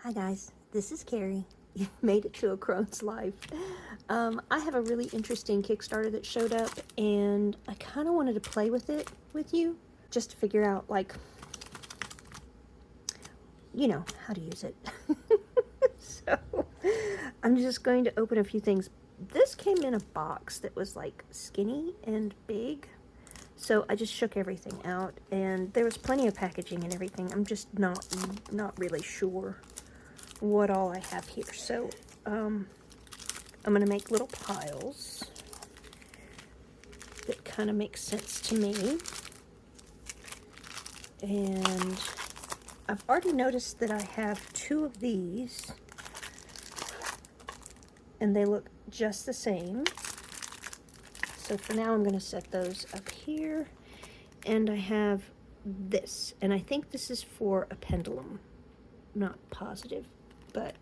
Hi guys, this is Carrie. You've made it to a crone's life. I have a really interesting Kickstarter that showed up, and I kind of wanted to play with it with you, just to figure out, like, you know, how to use it. So, I'm just going to open a few things. This came in a box that was, like, skinny and big, so I just shook everything out, and there was plenty of packaging and everything. I'm just not really sure what all I have here. So I'm gonna make little piles that kind of make sense to me, and I've already noticed that I have two of these and they look just the same. So for now I'm going to set those up here, and I have this, and I think this is for a pendulum. Not positive, but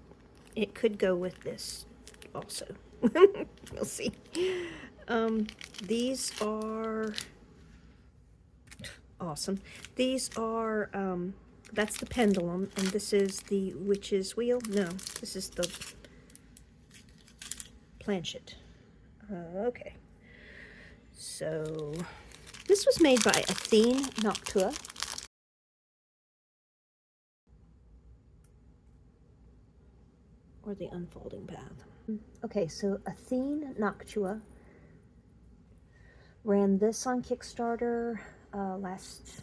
it could go with this also. We'll see. These are awesome. These are, that's the pendulum, and this is the witch's wheel. No, this is the Planchette. Okay. So, this was made by Athene Noctua. Or the Unfolding Path. Okay, so Athene Noctua ran this on Kickstarter last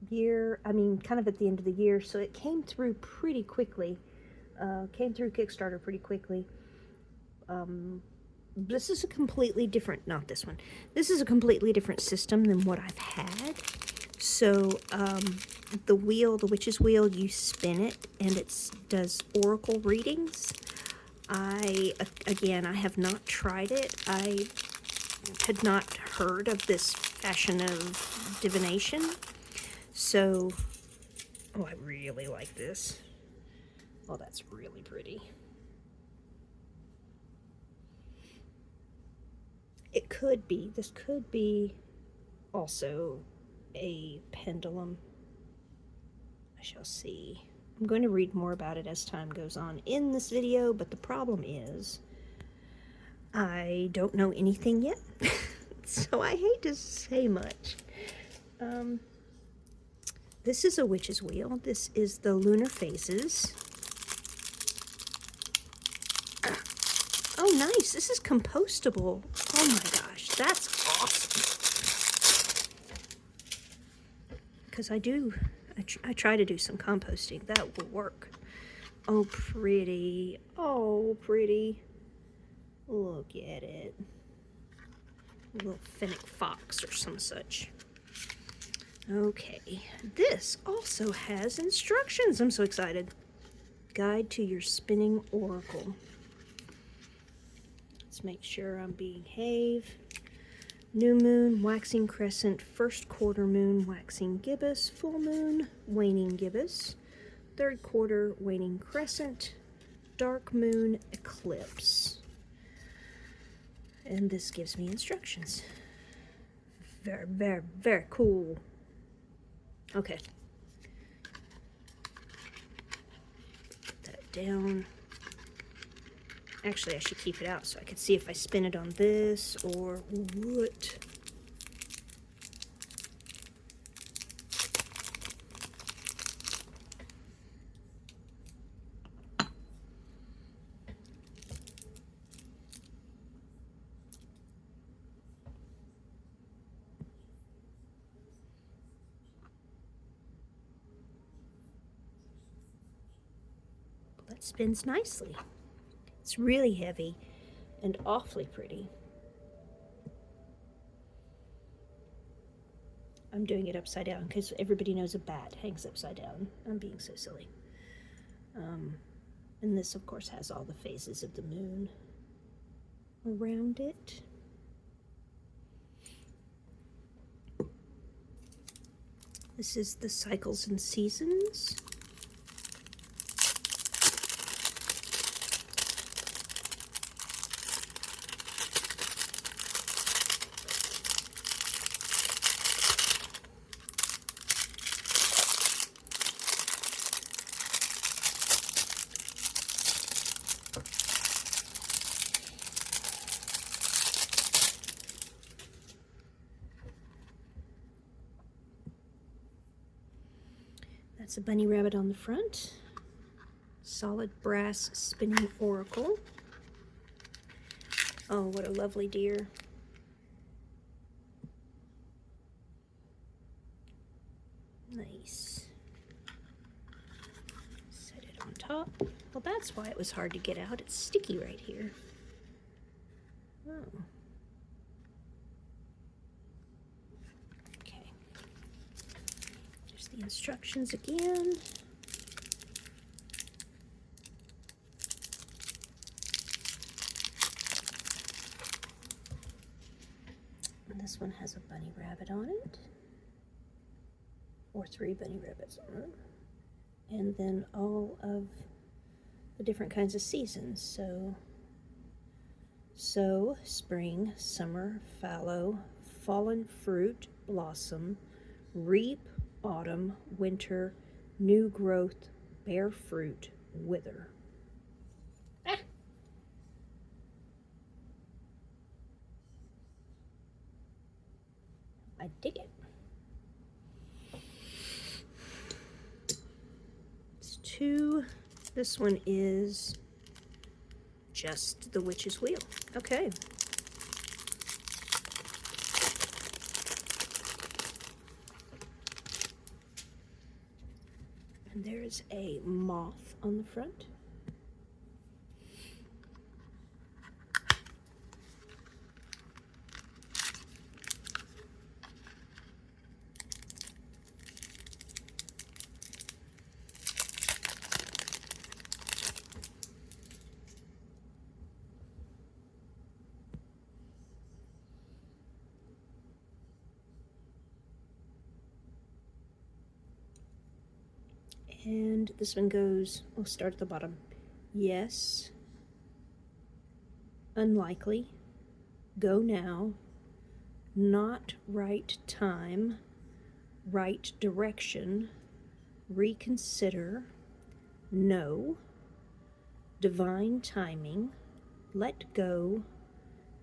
year. I mean, kind of at the end of the year, so it came through pretty quickly. Came through Kickstarter pretty quickly. This is a completely different, not this one. This is a completely different system than what I've had. So, the wheel, the witch's wheel, you spin it, and it does oracle readings. Again, I have not tried it. I had not heard of this fashion of divination. So, oh, I really like this. Oh, that's really pretty. It could be, this could be also a pendulum. I shall see. I'm going to read more about it as time goes on in this video, but the problem is I don't know anything yet. So I hate to say much. This is a witch's wheel. This is the lunar phases. Oh, nice. This is compostable. Oh my gosh, that's awesome. Because I try to do some composting. That will work. Oh, pretty. Oh, pretty. Look at it. A little fennec fox or some such. Okay. This also has instructions. I'm so excited. Guide to your spinning oracle. Let's make sure I'm behave. New moon, waxing crescent, first quarter moon, waxing gibbous, full moon, waning gibbous, third quarter, waning crescent, dark moon, eclipse. And this gives me instructions. Very, very, very cool. Okay. Put that down. Actually, I should keep it out so I can see if I spin it on this or what. That spins nicely. It's really heavy and awfully pretty. I'm doing it upside down because everybody knows a bat hangs upside down. I'm being so silly. And this, of course, has all the phases of the moon around it. This is the cycles and seasons. That's a bunny rabbit on the front. Solid brass spinning oracle. Oh, what a lovely deer. Nice. Set it on top. Well, that's why it was hard to get out. It's sticky right here. Oh. Okay. There's the instructions again. And this one has a bunny rabbit on it. Or 3 bunny rabbits on it. And then all of the different kinds of seasons. So spring, summer, fallow, fallen fruit, blossom, reap, autumn, winter, new growth, bear fruit, wither. Ah. I dig it. It's 2. This one is just the witch's wheel. Okay. And there's a moth on the front. And this one goes, we'll start at the bottom. Yes, unlikely, go now, not right time, right direction, reconsider, no, divine timing, let go,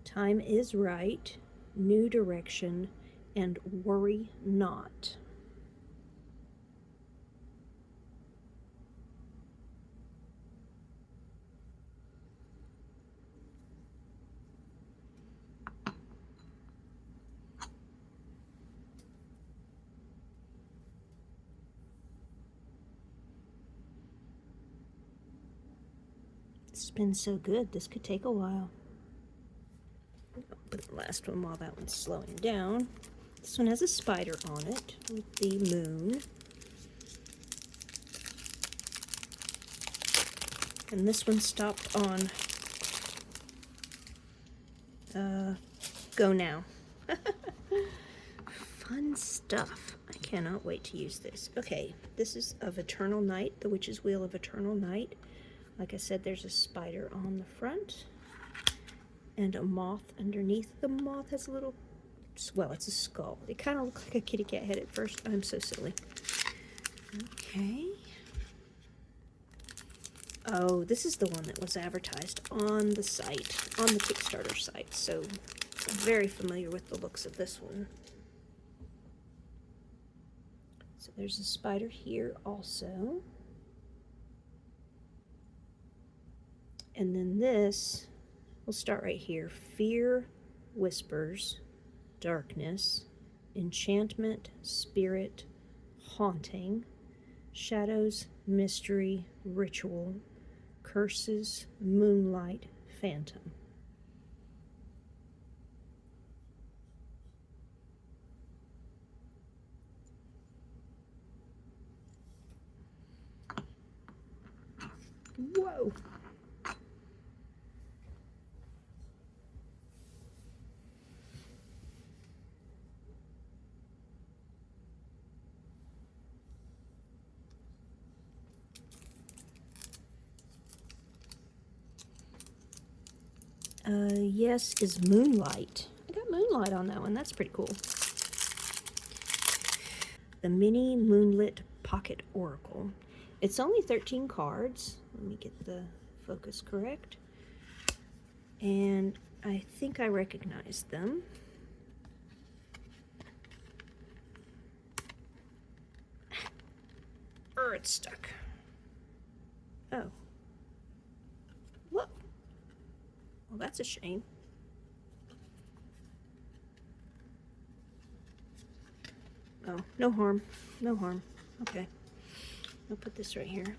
time is right, new direction, and worry not. It's been so good, this could take a while. I'll put the last one while that one's slowing down. This one has a spider on it with the moon. And this one stopped on go now. Fun stuff. I cannot wait to use this. Okay, this is of Eternal Night, the Witch's Wheel of Eternal Night. Like I said, there's a spider on the front and a moth underneath. The moth has a little, well, it's a skull. It kind of looks like a kitty cat head at first. I'm so silly. Okay. Oh, this is the one that was advertised on the site, on the Kickstarter site. So I'm very familiar with the looks of this one. So there's a spider here also. And then this, we'll start right here. Fear, whispers, darkness, enchantment, spirit, haunting, shadows, mystery, ritual, curses, moonlight, phantom. Whoa. Yes is Moonlight. I got Moonlight on that one. That's pretty cool. The Mini Moonlit Pocket Oracle. It's only 13 cards. Let me get the focus correct. And I think I recognize them. it's stuck. Oh. Look. Well, that's a shame. Oh, no harm. No harm. Okay. I'll put this right here.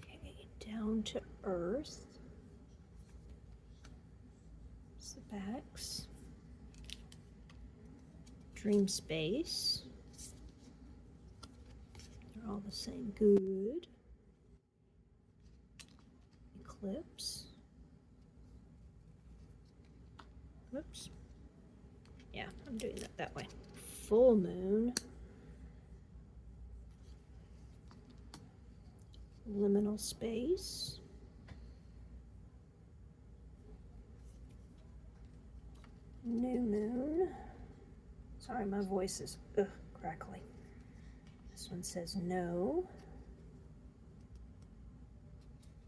Okay, down to earth. It's the backs. Dream space. They're all the same. Good. Eclipse. Whoops. Yeah, I'm doing that way. Full moon. Liminal space. New moon. Sorry, my voice is crackly. This one says no.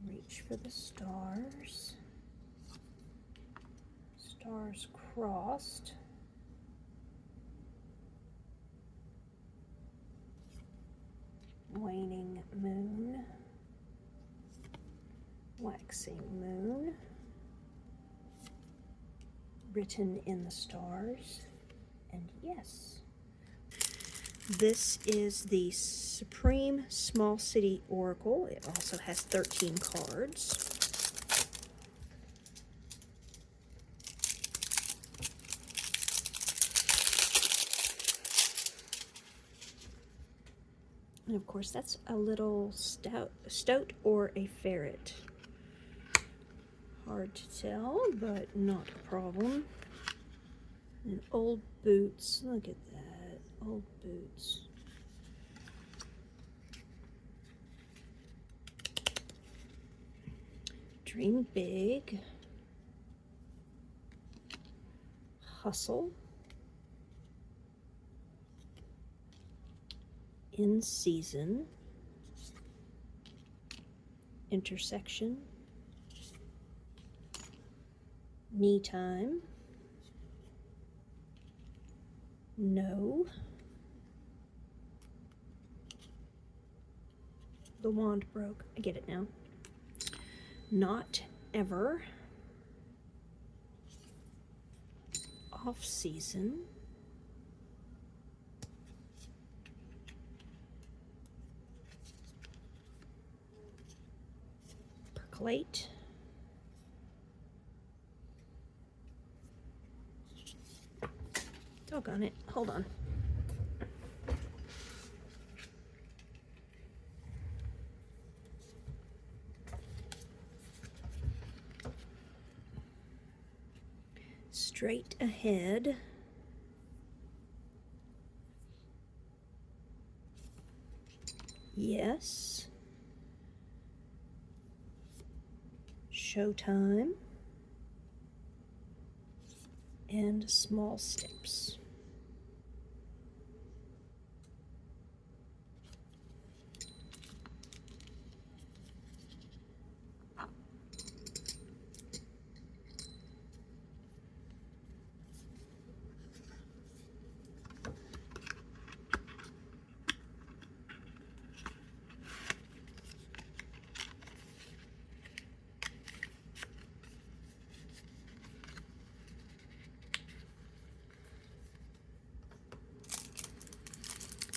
Reach for the stars. Stars crossed. Waning moon. Waxing moon. Written in the stars. And yes. This is the Supreme Small City Oracle. It also has 13 cards. And of course, that's a little stoat or a ferret. Hard to tell, but not a problem. And old boots. Look at that. Old boots. Dream big. Hustle. In season. Intersection. Me time. No. The wand broke. I get it now. Not ever. Off season. Percolate. Doggone it. Hold on. Straight ahead. Yes. Showtime. And small steps.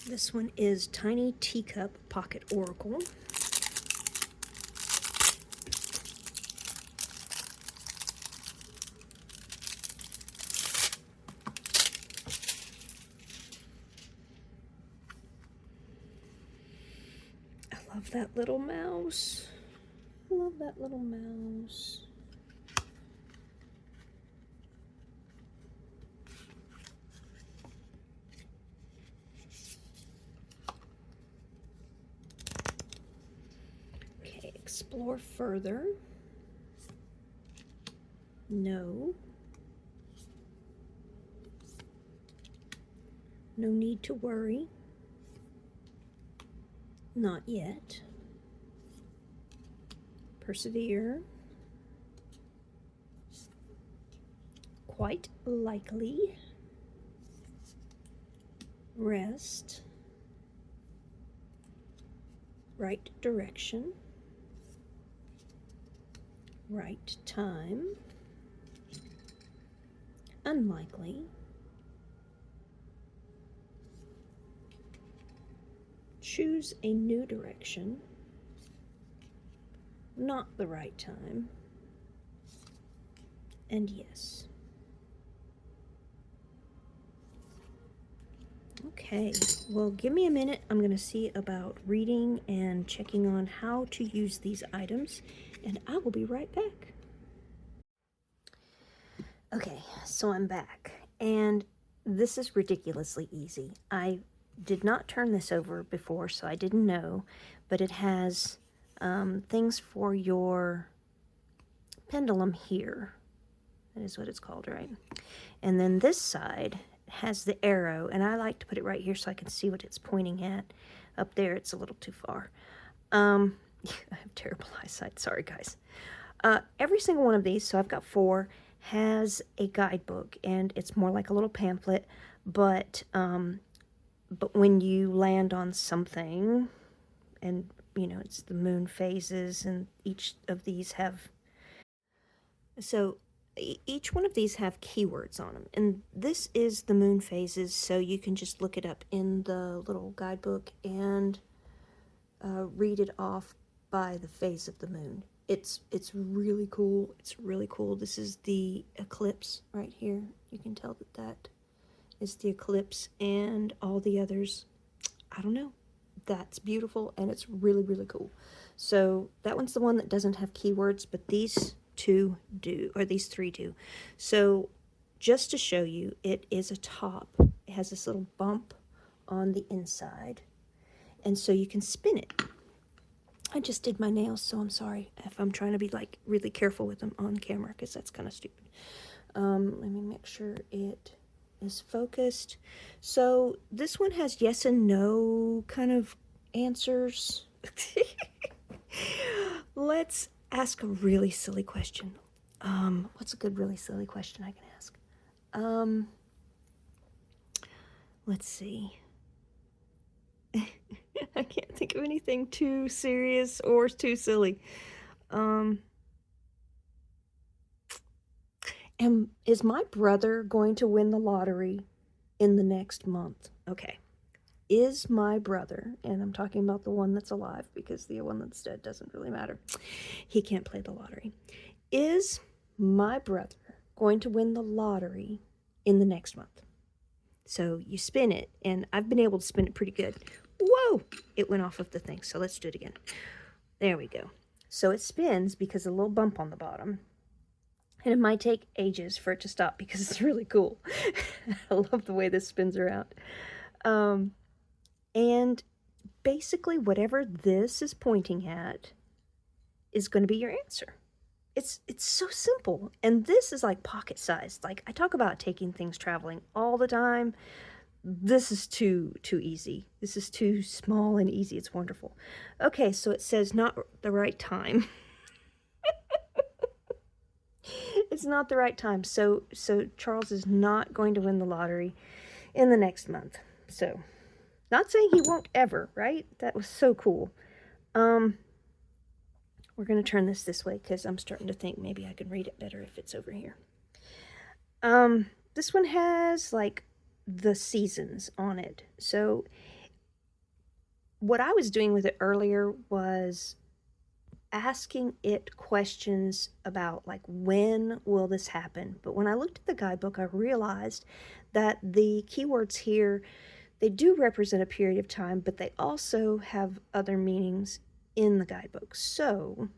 This one is Tiny Teacup Pocket Oracle. I love that little mouse. I love that little mouse. Explore further. No. No need to worry. Not yet. persevere, quite likely, rest, right direction, right time, unlikely, choose a new direction, not the right time, and yes. Okay, well, give me a minute. I'm going to see about reading and checking on how to use these items, and I will be right back. Okay, so I'm back, and this is ridiculously easy. I did not turn this over before, so I didn't know, but it has things for your pendulum here. That is what it's called, right? And then this side has the arrow, and I like to put it right here so I can see what it's pointing at. Up there, it's a little too far. I have terrible eyesight. Sorry, guys. Every single one of these, so I've got 4, has a guidebook, and it's more like a little pamphlet, but when you land on something, and, you know, it's the moon phases, and each of these have... So each one of these have keywords on them, and this is the moon phases, so you can just look it up in the little guidebook and read it off by the phase of the moon. It's really cool. It's really cool. This is the eclipse right here. You can tell that that is the eclipse, and all the others, I don't know. That's beautiful, and it's really, really cool. So that one's the one that doesn't have keywords, but these 2 do, or these 3 do. So just to show you, it is a top. It has this little bump on the inside, and so you can spin it. I just did my nails, so I'm sorry if I'm trying to be like really careful with them on camera, because that's kind of stupid. Let me make sure it is focused. So this one has yes and no kind of answers. Let's ask a really silly question. What's a good really silly question I can ask? Let's see. I can't think of anything too serious or too silly. Is my brother going to win the lottery in the next month? Okay. Is my brother, and I'm talking about the one that's alive because the one that's dead doesn't really matter. He can't play the lottery. Is my brother going to win the lottery in the next month? So you spin it, and I've been able to spin it pretty good. Whoa! It went off of the thing, so let's do it again. There we go. So it spins because of a little bump on the bottom. And it might take ages for it to stop because it's really cool. I love the way this spins around. And basically whatever this is pointing at is going to be your answer. It's so simple. And this is like pocket sized. Like, I talk about taking things traveling all the time. This is too easy. This is too small and easy. It's wonderful. Okay, so it says not the right time. It's not the right time. So Charles is not going to win the lottery in the next month. So, not saying he won't ever, right? That was so cool. We're going to turn this way because I'm starting to think maybe I can read it better if it's over here. This one has like the seasons on it. So what I was doing with it earlier was asking it questions about like, when will this happen? But when I looked at the guidebook, I realized that the keywords here, they do represent a period of time, but they also have other meanings in the guidebook. So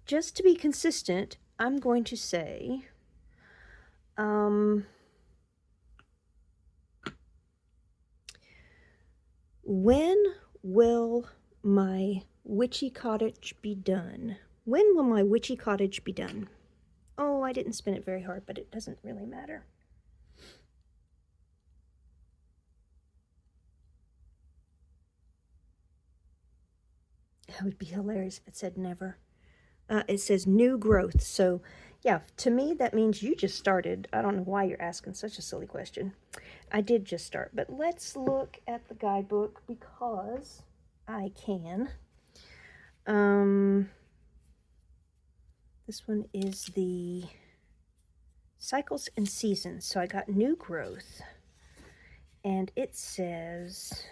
just to be consistent, I'm going to say when will my witchy cottage be done? When will my witchy cottage be done? Oh, I didn't spin it very hard, but it doesn't really matter. That would be hilarious if it said never. It says new growth. So, yeah, to me, that means you just started. I don't know why you're asking such a silly question. I did just start. But let's look at the guidebook because I can. This one is the cycles and seasons. So I got new growth. And it says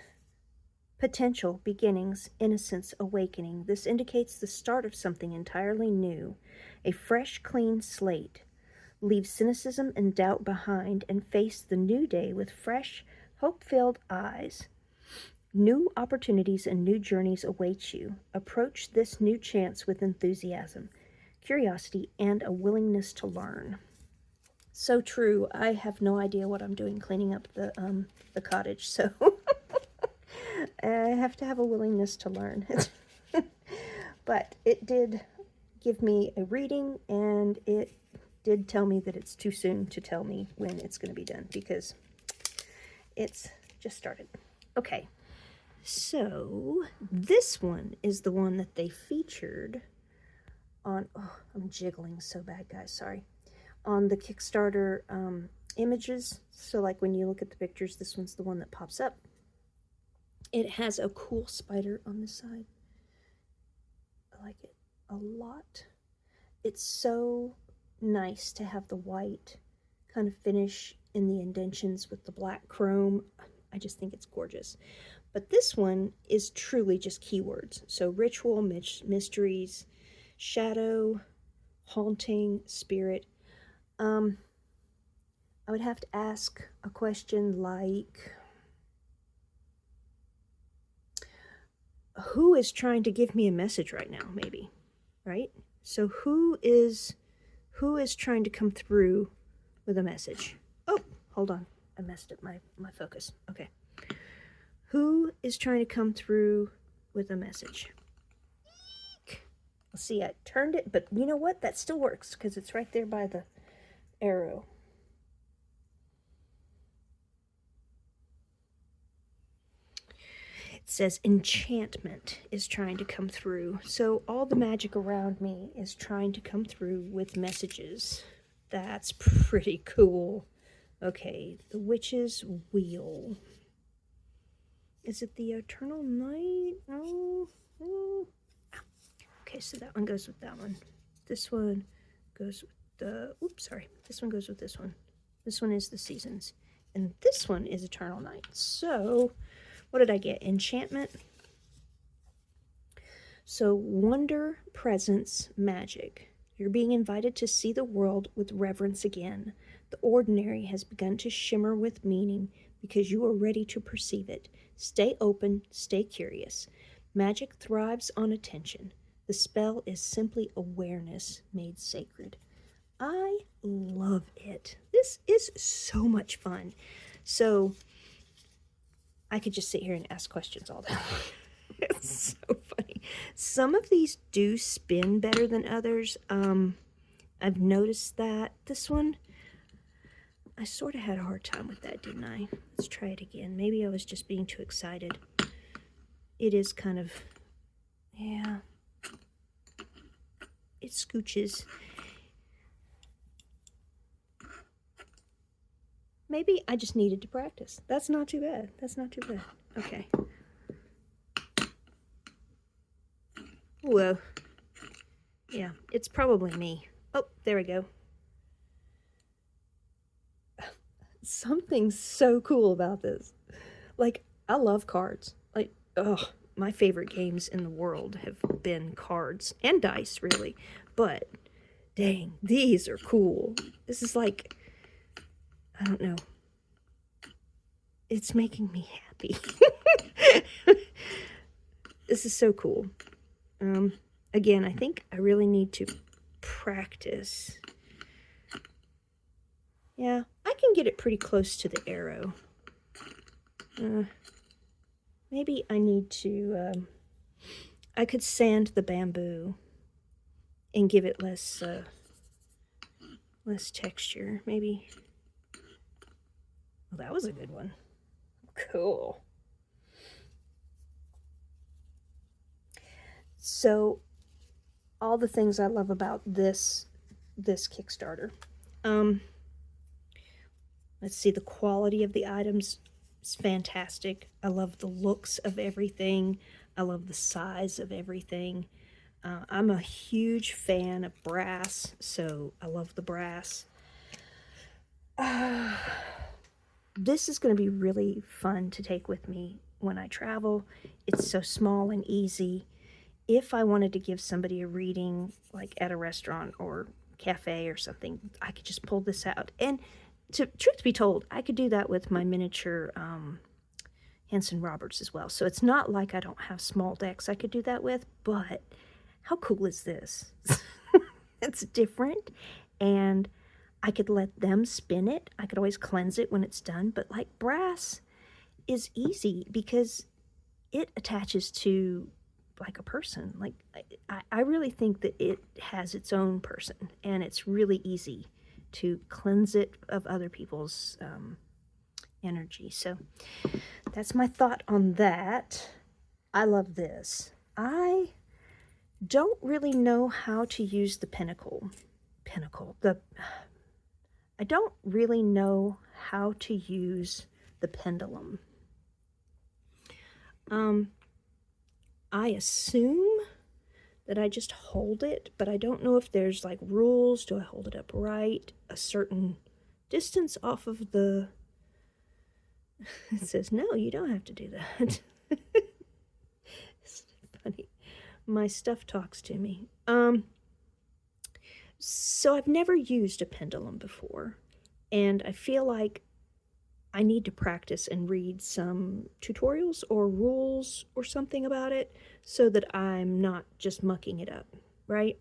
potential, beginnings, innocence, awakening. This indicates the start of something entirely new. A fresh, clean slate. Leave cynicism and doubt behind and face the new day with fresh, hope-filled eyes. New opportunities and new journeys await you. Approach this new chance with enthusiasm, curiosity, and a willingness to learn. So true. I have no idea what I'm doing cleaning up the cottage, so I have to have a willingness to learn. But it did give me a reading, and it did tell me that it's too soon to tell me when it's going to be done because it's just started. Okay, so this one is the one that they featured on, oh, I'm jiggling so bad, guys, sorry, on the Kickstarter images. So like when you look at the pictures, this one's the one that pops up. It has a cool spider on this side. I like it a lot. It's so nice to have the white kind of finish in the indentions with the black chrome. I just think it's gorgeous. But this one is truly just keywords. So ritual, mysteries, shadow, haunting, spirit. I would have to ask a question like, who is trying to give me a message right now, maybe, right? So who is trying to come through with a message? Oh, hold on. I messed up my focus. Okay. Who is trying to come through with a message? Let's see, I turned it, but you know what? That still works because it's right there by the arrow. It says enchantment is trying to come through. So all the magic around me is trying to come through with messages. That's pretty cool. Okay, the witch's wheel. Is it the eternal night? No. Okay, so that one goes with that one. This one goes with the, oops, sorry. This one goes with this one. This one is the seasons. And this one is eternal night. So what did I get? Enchantment. So wonder, presence, magic. You're being invited to see the world with reverence again. The ordinary has begun to shimmer with meaning because you are ready to perceive it. Stay open, stay curious. Magic thrives on attention. The spell is simply awareness made sacred. I love it. This is so much fun. So I could just sit here and ask questions all day. It's so funny. Some of these do spin better than others. I've noticed that. This one, I sort of had a hard time with that, didn't I? Let's try it again. Maybe I was just being too excited. It is kind of, yeah. It scooches. Maybe I just needed to practice. That's not too bad. That's not too bad. Okay. Whoa. Yeah, it's probably me. Oh, there we go. Something so cool about this. Like, I love cards. Like, oh, my favorite games in the world have been cards and dice, really. But, dang, these are cool. This is like, I don't know. It's making me happy. This is so cool. Again, I think I really need to practice. Yeah, I can get it pretty close to the arrow. Maybe I need to, I could sand the bamboo and give it less texture, maybe. Well, that was a good one. Cool. So all the things I love about this Kickstarter. Let's see, the quality of the items is fantastic. I love the looks of everything. I love the size of everything. I'm a huge fan of brass, so I love the brass. This is going to be really fun to take with me when I travel. It's so small and easy. If I wanted to give somebody a reading, like at a restaurant or cafe or something, I could just pull this out. And truth be told, I could do that with my miniature Henson Roberts as well. So it's not like I don't have small decks I could do that with, but how cool is this? It's different, and I could let them spin it. I could always cleanse it when it's done, but like brass is easy because it attaches to like a person. Like I really think that it has its own person, and it's really easy to cleanse it of other people's energy. So that's my thought on that. I love this. I don't really know how to use the I don't really know how to use the pendulum. I assume that I just hold it, but I don't know if there's like rules. Do I hold it up right? A certain distance off of the... It says, no, you don't have to do that. It's funny. My stuff talks to me. So I've never used a pendulum before, and I feel like I need to practice and read some tutorials or rules or something about it so that I'm not just mucking it up, right?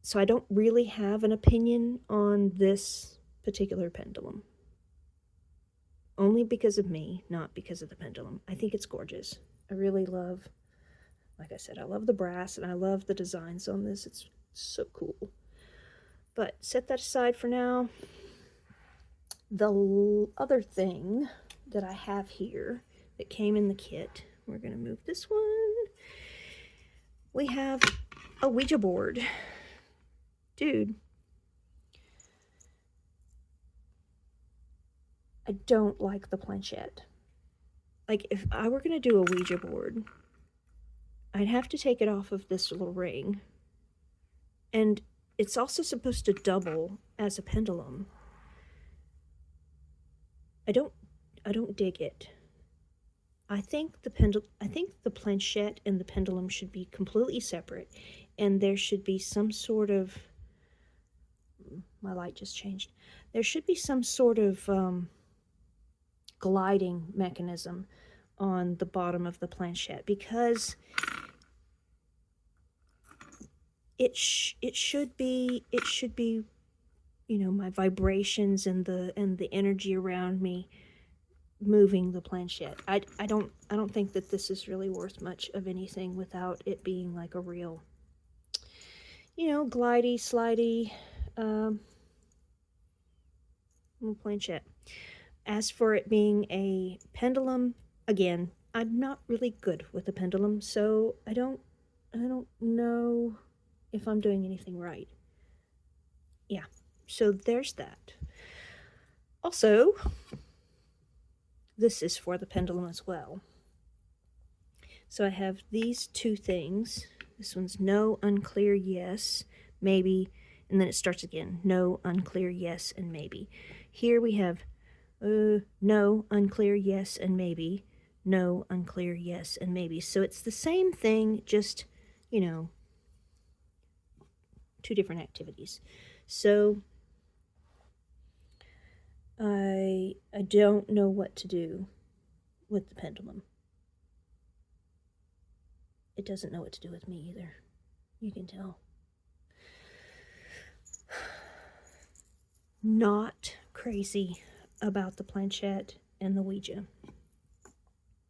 So I don't really have an opinion on this particular pendulum. Only because of me, not because of the pendulum. I think it's gorgeous. I really love, like I said, I love the brass and I love the designs on this. It's so cool. But set that aside for now. The other thing that I have here that came in the kit, we're going to move this one. We have a Ouija board. Dude, I don't like the planchette. Like, if I were going to do a Ouija board, I'd have to take it off of this little ring. And it's also supposed to double as a pendulum. I don't dig it. I think the planchette and the pendulum should be completely separate, and there should be some sort of... My light just changed. There should be some sort of gliding mechanism on the bottom of the planchette, because it should be, you know, my vibrations and the energy around me moving the planchette. I don't think that this is really worth much of anything without it being like a real, you know, glidey, slidey little planchette. As for it being a pendulum, again, I'm not really good with a pendulum, so I don't know if I'm doing anything right. Yeah, so there's that. Also, this is for the pendulum as well. So I have these two things. This one's no, unclear, yes, maybe, and then it starts again. No, unclear, yes, and maybe. Here we have no, unclear, yes, and maybe. No, unclear, yes, and maybe. So it's the same thing, just, you know, two different activities. So I don't know what to do with the pendulum. It doesn't know what to do with me either. You can tell. Not crazy about the planchette and the Ouija.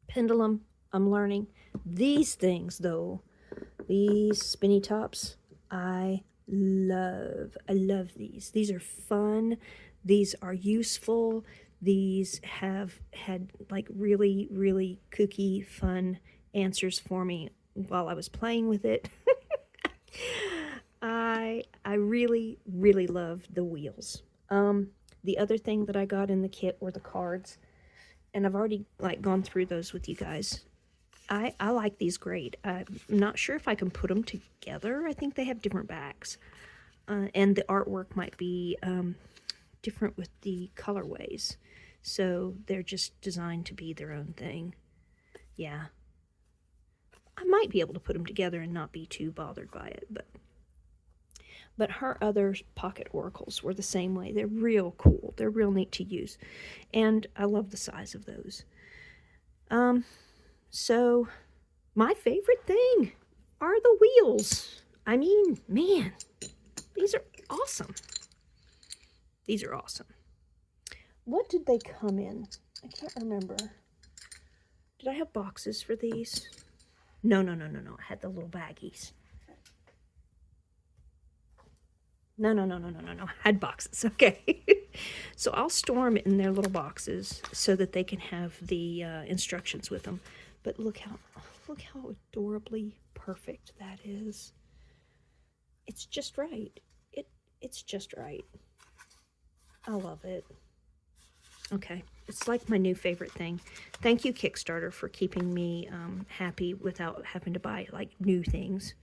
Pendulum, I'm learning. These things, though, these spinny tops, I love these. These are fun. These are useful. These have had like really, really kooky, fun answers for me while I was playing with it. I really, really love the wheels. The other thing that I got in the kit were the cards, and I've already like gone through those with you guys. I like these great. I'm not sure if I can put them together. I think they have different backs, and the artwork might be different with the colorways, so they're just designed to be their own thing. Yeah, I might be able to put them together and not be too bothered by it, but her other pocket oracles were the same way. They're real cool. They're real neat to use. And I love the size of those. So my favorite thing are the wheels. I mean, man, these are awesome. These are awesome. What did they come in? I can't remember. Did I have boxes for these? No. I had the little baggies. No. I had boxes. Okay. So I'll store them in their little boxes so that they can have the instructions with them. But look how adorably perfect that is. It's just right. It's just right. I love it. Okay. It's like my new favorite thing. Thank you, Kickstarter, for keeping me happy without having to buy like new things.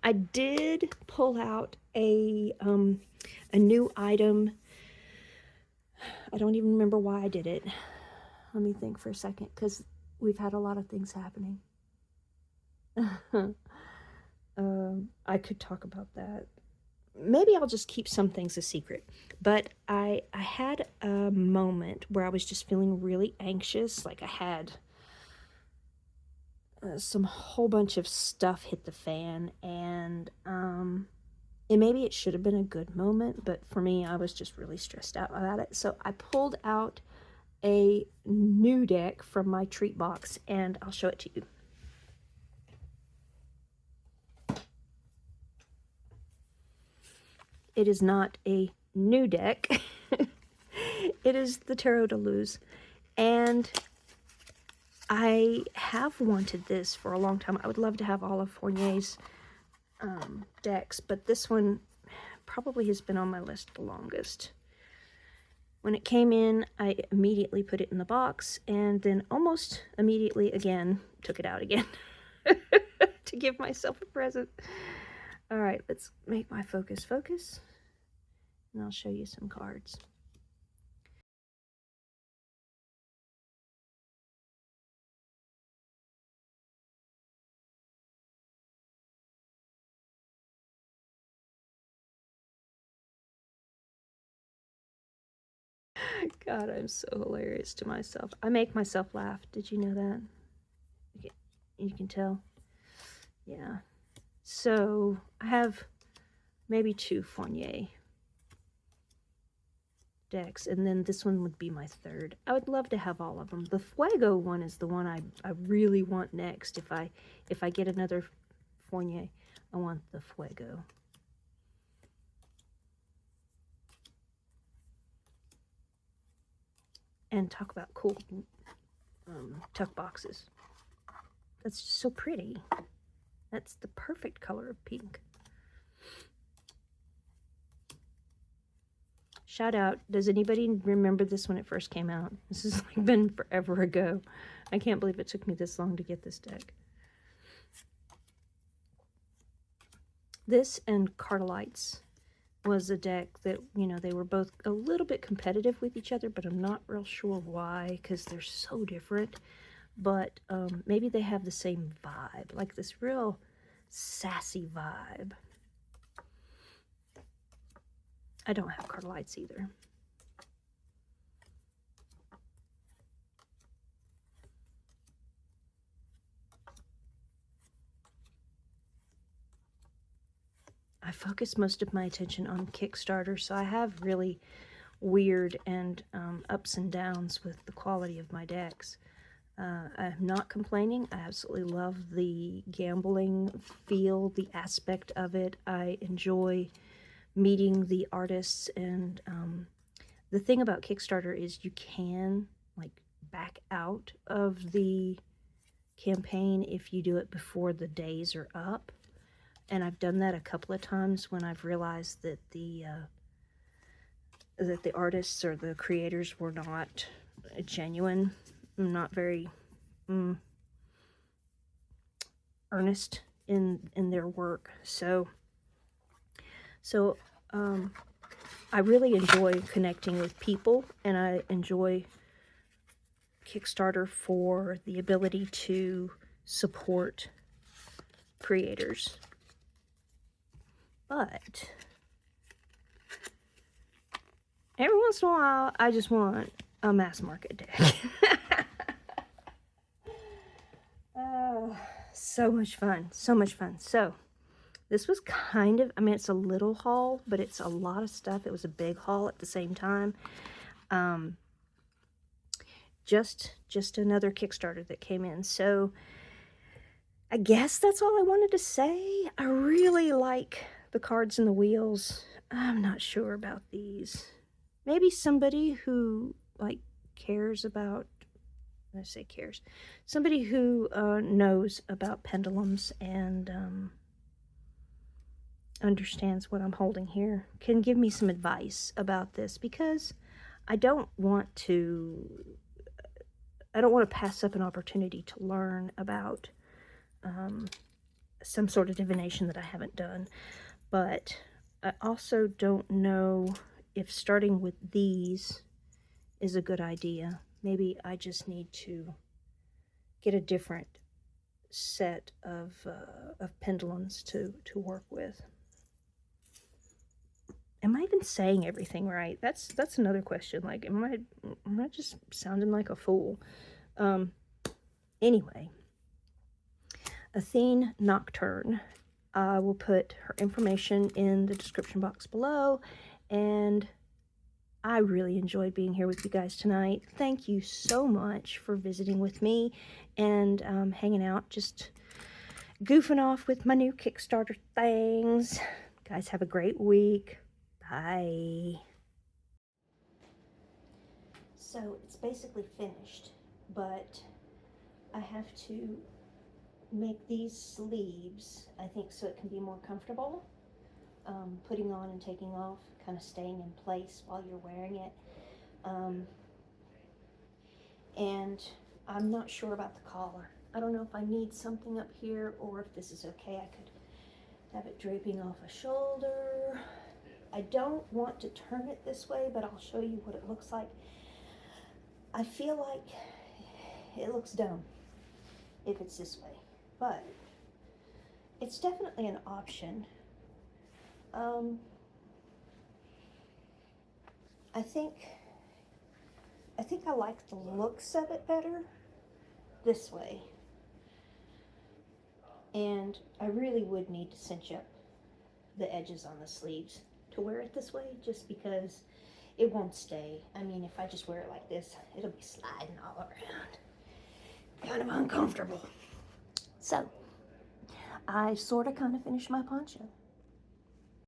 I did pull out a new item. I don't even remember why I did it. Let me think for a second, because we've had a lot of things happening. I could talk about that. Maybe I'll just keep some things a secret. But I had a moment where I was just feeling really anxious. Like I had some whole bunch of stuff hit the fan, and maybe it should have been a good moment, but for me, I was just really stressed out about it. So I pulled out a new deck from my treat box, and I'll show it to you. It is not a new deck. It is the Tarot de Luz, and I have wanted this for a long time. I would love to have all of Fournier's decks, but this one probably has been on my list the longest. When it came in, I immediately put it in the box, and then almost immediately again took it out again to give myself a present. All right, let's make my focus, and I'll show you some cards. God, I'm so hilarious to myself. I make myself laugh. Did you know that? Okay, you can tell. Yeah. So I have maybe 2 Fournier decks, and then this one would be my third. I would love to have all of them. The Fuego one is the one I really want next. If I get another Fournier, I want the Fuego. And talk about cool tuck boxes. That's just so pretty. That's the perfect color of pink. Shout out, does anybody remember this when it first came out? This has like been forever ago. I can't believe it took me this long to get this deck. This and Cartelites was a deck that, you know, they were both a little bit competitive with each other, but I'm not real sure why, because they're so different. But maybe they have the same vibe, like this real sassy vibe. I don't have Cartelites either. I focus most of my attention on Kickstarter, so I have really weird and ups and downs with the quality of my decks. I'm not complaining. I absolutely love the gambling feel, the aspect of it. I enjoy meeting the artists, and the thing about Kickstarter is you can like back out of the campaign if you do it before the days are up. And I've done that a couple of times when I've realized that the artists or the creators were not genuine, not very earnest in their work. So I really enjoy connecting with people, and I enjoy Kickstarter for the ability to support creators. But every once in a while, I just want a mass market deck. So much fun. So much fun. So this was kind of, I mean, it's a little haul, but it's a lot of stuff. It was a big haul at the same time. Just another Kickstarter that came in. So I guess that's all I wanted to say. I really like the cards and the wheels. I'm not sure about these. Maybe somebody who, like, cares about, I say cares, somebody who knows about pendulums and understands what I'm holding here can give me some advice about this, because I don't want to pass up an opportunity to learn about some sort of divination that I haven't done. But I also don't know if starting with these is a good idea. Maybe I just need to get a different set of pendulums to work with. Am I even saying everything right? That's another question. Like, am I just sounding like a fool? Anyway, Athene Nocturne. I will put her information in the description box below, and I really enjoyed being here with you guys tonight. Thank you so much for visiting with me and hanging out, just goofing off with my new Kickstarter things. Guys, have a great week. Bye. So it's basically finished, but I have to make these sleeves, I think, so it can be more comfortable. Putting on and taking off, kind of staying in place while you're wearing it. And I'm not sure about the collar. I don't know if I need something up here or if this is okay. I could have it draping off a shoulder. I don't want to turn it this way, but I'll show you what it looks like. I feel like it looks dumb if it's this way, but it's definitely an option. I think I like the looks of it better this way. And I really would need to cinch up the edges on the sleeves to wear it this way, just because it won't stay. I mean, if I just wear it like this, it'll be sliding all around. Kind of uncomfortable. So, I sort of kind of finished my poncho.